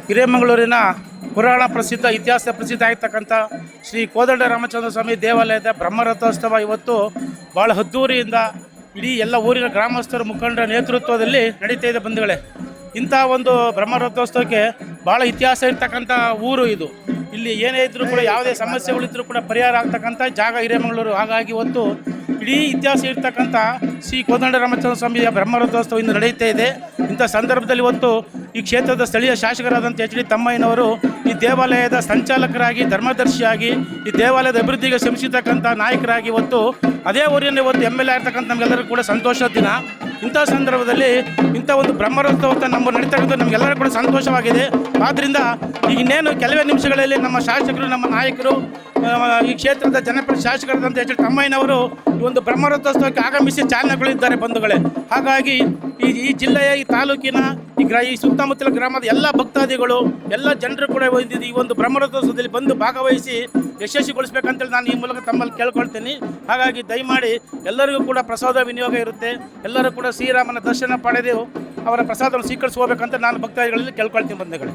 ಹಿರೇಮಗಳೂರಿನ ಪುರಾಣ ಪ್ರಸಿದ್ಧ ಇತಿಹಾಸ ಪ್ರಸಿದ್ಧ ಆಗಿರ್ತಕ್ಕಂಥ ಶ್ರೀ ಕೋದಂಡ ರಾಮಚಂದ್ರ ಸ್ವಾಮಿ ದೇವಾಲಯದ ಬ್ರಹ್ಮರಥೋತ್ಸವ ಇವತ್ತು ಭಾಳ ಅದ್ದೂರಿಯಿಂದ ಇಡೀ ಎಲ್ಲ ಊರಿನ ಗ್ರಾಮಸ್ಥರ ಮುಖಂಡರ ನೇತೃತ್ವದಲ್ಲಿ ನಡೀತಾ ಇದೆ ಬಂಧುಗಳೇ. ಇಂಥ ಒಂದು ಬ್ರಹ್ಮರಥೋತ್ಸವಕ್ಕೆ ಭಾಳ ಇತಿಹಾಸ ಇರ್ತಕ್ಕಂಥ ಊರು ಇದು. ಇಲ್ಲಿ ಏನೇ ಇದ್ದರೂ ಕೂಡ ಯಾವುದೇ ಸಮಸ್ಯೆಗಳಿದ್ದರೂ ಕೂಡ ಪರಿಹಾರ ಆಗ್ತಕ್ಕಂಥ ಜಾಗ ಹಿರೇಮಗಳೂರು. ಹಾಗಾಗಿ ಇವತ್ತು ಇಡೀ ಇತಿಹಾಸ ಇರ್ತಕ್ಕಂಥ ಶ್ರೀ ಕೋದಂಡ ರಾಮಚಂದ್ರ ಸ್ವಾಮಿಯ ಬ್ರಹ್ಮರಥೋತ್ಸವ ಇಂದು ನಡೆಯುತ್ತಾ ಇದೆ. ಇಂಥ ಸಂದರ್ಭದಲ್ಲಿ ಇವತ್ತು ಈ ಕ್ಷೇತ್ರದ ಸ್ಥಳೀಯ ಶಾಸಕರಾದಂಥ ಎಚ್ ಡಿ ತಮ್ಮಯ್ಯನವರು ಈ ದೇವಾಲಯದ ಸಂಚಾಲಕರಾಗಿ, ಧರ್ಮದರ್ಶಿಯಾಗಿ, ಈ ದೇವಾಲಯದ ಅಭಿವೃದ್ಧಿಗೆ ಶ್ರಮಿಸಿರ್ತಕ್ಕಂಥ ನಾಯಕರಾಗಿ ಇವತ್ತು ಅದೇ ಊರಿನ ಇವತ್ತು MLA ಆಗಿರ್ತಕ್ಕಂಥ ನಮಗೆಲ್ಲರಿಗೂ ಕೂಡ ಸಂತೋಷದ ದಿನ. ಇಂಥ ಸಂದರ್ಭದಲ್ಲಿ ಇಂಥ ಒಂದು ಬ್ರಹ್ಮರಥೋತ್ಸವ ನಮ್ಮ ನಡೀತಕ್ಕಂಥ ನಮಗೆಲ್ಲರಿಗೂ ಕೂಡ ಸಂತೋಷವಾಗಿದೆ. ಆದ್ದರಿಂದ ಈಗ ಇನ್ನೇನು ಕೆಲವೇ ನಿಮಿಷಗಳಲ್ಲಿ ನಮ್ಮ ಶಾಸಕರು, ನಮ್ಮ ನಾಯಕರು, ಈ ಕ್ಷೇತ್ರದ ಜನಪ್ರಿಯ ಶಾಸಕರಾದಂಥ ಎಚ್ ಡಿ ತಮ್ಮಯ್ಯನವರು ಈ ಒಂದು ಬ್ರಹ್ಮರಥೋತ್ಸವಕ್ಕೆ ಆಗಮಿಸಿ ಚಾಲನೆಗೊಳಿದ್ದಾರೆ ಬಂಧುಗಳೇ. ಹಾಗಾಗಿ ಈ ಜಿಲ್ಲೆಯ, ಈ ತಾಲೂಕಿನ, ಈ ಸುತ್ತಮುತ್ತಲ ಗ್ರಾಮದ ಎಲ್ಲ ಭಕ್ತಾದಿಗಳು, ಎಲ್ಲ ಜನರು ಕೂಡ ಈ ಒಂದು ಬ್ರಹ್ಮರಥೋತ್ಸವದಲ್ಲಿ ಬಂದು ಭಾಗವಹಿಸಿ ಯಶಸ್ವಿಗೊಳಿಸಬೇಕಂತೇಳಿ ನಾನು ಈ ಮೂಲಕ ತಮ್ಮಲ್ಲಿ ಕೇಳ್ಕೊಳ್ತೀನಿ. ಹಾಗಾಗಿ ದಯಮಾಡಿ ಎಲ್ಲರಿಗೂ ಕೂಡ ಪ್ರಸಾದ ವಿನಿಯೋಗ ಇರುತ್ತೆ. ಎಲ್ಲರೂ ಕೂಡ ಶ್ರೀರಾಮನ ದರ್ಶನ ಪಡೆದು ಅವರ ಪ್ರಸಾದವನ್ನು ಸ್ವೀಕರಿಸಿ ಹೋಗ್ಬೇಕಂತ ನಾನು ಭಕ್ತಾದಿಗಳಲ್ಲಿ ಕೇಳ್ಕೊಳ್ತೀನಿ ಬಂಧುಗಳೇ.